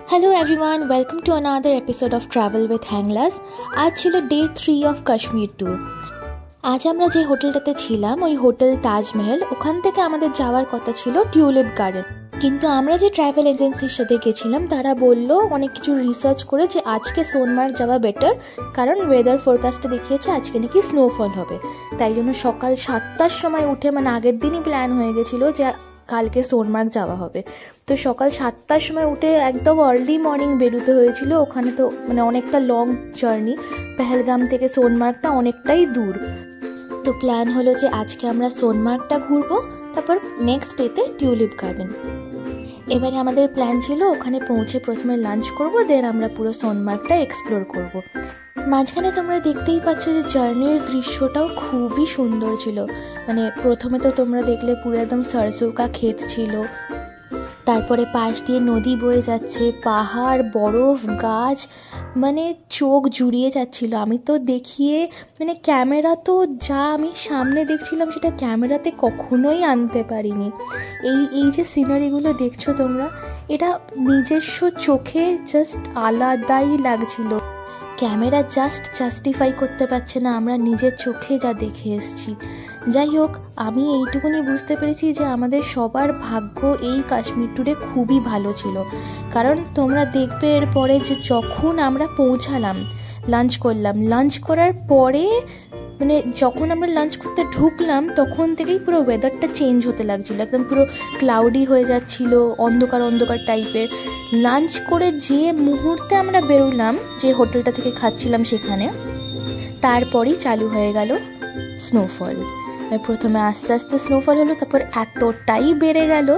Hello everyone, welcome to another episode of Travel with Hanglas. আজ ছিল day 3 of Kashmir tour. আজ আমরা যে হোটেলটাতে ছিলাম ওই হোটেল তাজমহল, ওখান থেকে আমাদের যাওয়ার কথা ছিল টিউলিপ গার্ডেন। কিন্তু আমরা যে ট্রাভেল এজেন্সির সাথে গেছিলাম তারা বলল অনেক কিছু রিসার্চ করে যে আজকে সোনমার্গ যাওয়া বেটার, কারণ ওয়েদার ফোরকাস্টে দেখিয়েছে আজকে নাকি স্নোফল হবে। তাই জন্য সকাল 7টার সময় উঠে, মানে আগের দিনই প্ল্যান হয়ে গেছিলো যে কালকে সোনমার্গ যাওয়া হবে। তো সকাল 7টার সময় উঠে একদম আর্লি মর্নিং বেরোতে হয়েছিল। ওখানে তো মানে অনেকটা লং জার্নি, পেহেলগাম থেকে সোনমার্গটা অনেকটাই দূর। তো প্ল্যান হলো যে আজকে আমরা সোনমার্গটা ঘুরবো, তারপর নেক্সট ডেতে টিউলিপ গার্ডেন। এবারে আমাদের প্ল্যান ছিল ওখানে পৌঁছে প্রথমে লাঞ্চ করবো, দেন আমরা পুরো সোনমার্গটা এক্সপ্লোর করব। মাঝখানে তোমরা দেখতেই পাচ্ছ যে জার্নির দৃশ্যটাও খুবই সুন্দর ছিল। মানে প্রথমে তো তোমরা দেখলে পুরো একদম সরসৌকা ক্ষেত ছিল, তারপরে পাশ দিয়ে নদী বয়ে যাচ্ছে, পাহাড়, বরফ, গাছ, মানে চোখ জুড়িয়ে যাচ্ছিল। আমি তো দেখিয়ে মানে ক্যামেরা তো যা আমি সামনে দেখছিলাম সেটা ক্যামেরাতে কখনোই আনতে পারিনি। এই যে সিনারিগুলো দেখছো তোমরা, এটা নিজস্ব চোখে জাস্ট আলাদাই লাগছিল। ক্যামেরা জাস্টিফাই করতে পারছে না আমরা নিজের চোখে যা দেখে এসেছি। যাই হোক, আমি এইটুকুনি বুঝতে পেরেছি যে আমাদের সবার ভাগ্য এই কাশ্মীর ট্যুরে খুবই ভালো ছিল। কারণ তোমরা দেখবে এরপরে যে যখন আমরা পৌঁছালাম, লাঞ্চ করলাম, লাঞ্চ করার পরে মানে যখন আমরা লাঞ্চ করতে ঢুকলাম তখন থেকেই পুরো ওয়েদারটা চেঞ্জ হতে লাগছিলো, একদম পুরো ক্লাউডি হয়ে যাচ্ছিল, অন্ধকার অন্ধকার টাইপের। লাঞ্চ করে যে মুহূর্তে আমরা বেরোলাম যে হোটেলটা থেকে খাচ্ছিলাম সেখানে, তারপরেই চালু হয়ে গেল স্নোফল। প্রথমে আস্তে আস্তে স্নোফল হলো, তারপর এতটাই বেড়ে গেল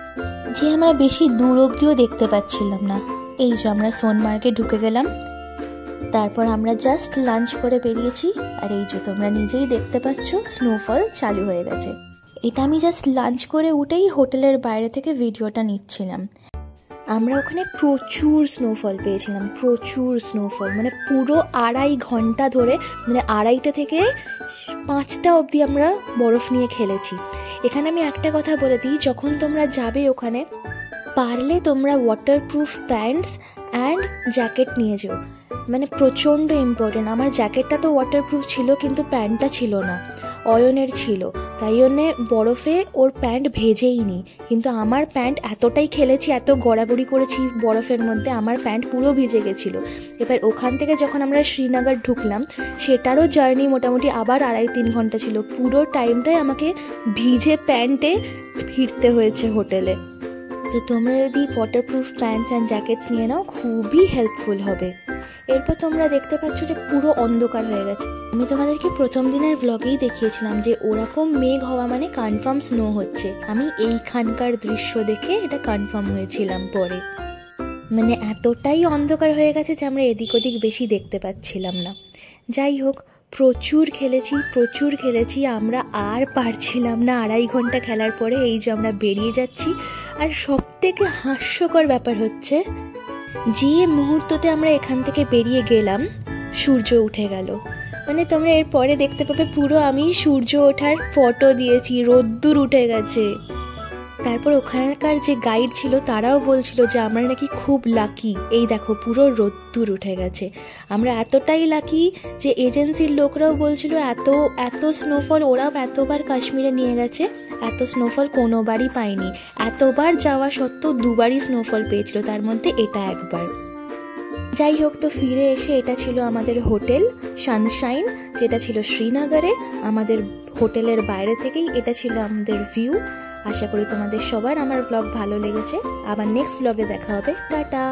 যে আমরা বেশি দূর অবধিও দেখতে পাচ্ছিলাম না। এই যে আমরা সোনমার্গে ঢুকে গেলাম, তারপর আমরা জাস্ট লাঞ্চ করে বেরিয়েছি, আর এই যে তোমরা নিজেই দেখতে পাচ্ছ স্নোফল চালু হয়ে গেছে। এটা আমি জাস্ট লাঞ্চ করে উঠেই হোটেলের বাইরে থেকে ভিডিওটা নিচ্ছিলাম। আমরা ওখানে প্রচুর স্নোফল পেয়েছিলাম, প্রচুর স্নোফল, মানে পুরো 2.5 ঘন্টা ধরে, মানে 2:30 থেকে 5টা অবধি আমরা বরফ নিয়ে খেলেছি। এখানে আমি একটা কথা বলে দিই, যখন তোমরা যাবে ওখানে পারলে তোমরা ওয়াটারপ্রুফ প্যান্টস অ্যান্ড জ্যাকেট নিয়ে যেও, মানে প্রচণ্ড ইম্পর্টেন্ট। আমার জ্যাকেটটা তো ওয়াটারপ্রুফ ছিল কিন্তু প্যান্টটা ছিল না, অয়নের ছিল, তাই জন্যে বরফে ওর প্যান্ট ভেজেই নি। কিন্তু আমার প্যান্ট এতটাই খেলেছি, এত গড়াগড়ি করেছি বরফের মধ্যে, আমার প্যান্ট পুরো ভিজে গেছিলো। এবার ওখান থেকে যখন আমরা শ্রীনগর ঢুকলাম, সেটারও জার্নি মোটামুটি আবার 2.5-3 ঘন্টা ছিল। পুরো টাইমটাই আমাকে ভিজে প্যান্টে ফিরতে হয়েছে হোটেলে। তো তোমরা যদি ওয়াটারপ্রুফ প্যান্টস অ্যান্ড জ্যাকেটস নিয়ে নাও খুবই হেল্পফুল হবে। এরপর তোমরা দেখতে পাচ্ছ যে পুরো অন্ধকার হয়ে গেছে। আমি তোমাদেরকে প্রথম দিনের ব্লগেই দেখিয়েছিলাম যে ওরকম মেঘ হওয়া মানে কনফার্ম স্নো হচ্ছে। আমি এইখানকার দৃশ্য দেখে এটা কনফার্ম হয়েছিলাম পরে। মানে এতটাই অন্ধকার হয়ে গেছে যে আমরা এদিক ওদিক বেশি দেখতে পাচ্ছিলাম না। যাই হোক, প্রচুর খেলেছি আমরা, আর পারছিলাম না 2.5 ঘন্টা খেলার পরে। এই যে আমরা বেরিয়ে যাচ্ছি, আর সবথেকে হাস্যকর ব্যাপার হচ্ছে যে মুহূর্ততে আমরা এখান থেকে বেরিয়ে গেলাম সূর্য উঠে গেল। মানে তোমরা এর পরে দেখতে পাবে পুরো আমি সূর্য ওঠার ফটো দিয়েছি, রোদ্দুর উঠে গেছে। তারপর ওখানকার যে গাইড ছিল তারাও বলছিল যে আমরা নাকি খুব লাকি, এই দেখো পুরো রোদ্দুর উঠে গেছে। আমরা এতটাই লাকি যে এজেন্সির লোকরাও বলছিল এত স্নোফল ওরাও এতবার কাশ্মীরে নিয়ে গেছে, এত স্নোফল কোনোবারই পায়নি। এতবার যাওয়া সত্ত্বেও 2বারই স্নোফল পেয়েছিল, তার মধ্যে এটা একবার। যাই হোক, তো ফিরে এসে এটা ছিল আমাদের হোটেল সানশাইন, যেটা ছিল শ্রীনগরে। আমাদের হোটেলের বাইরে থেকেই এটা ছিল আমাদের ভিউ। আশা করি তোমাদের সবার আমার ব্লগ ভালো লেগেছে। আবার নেক্সট ব্লগে দেখা হবে। টাটা।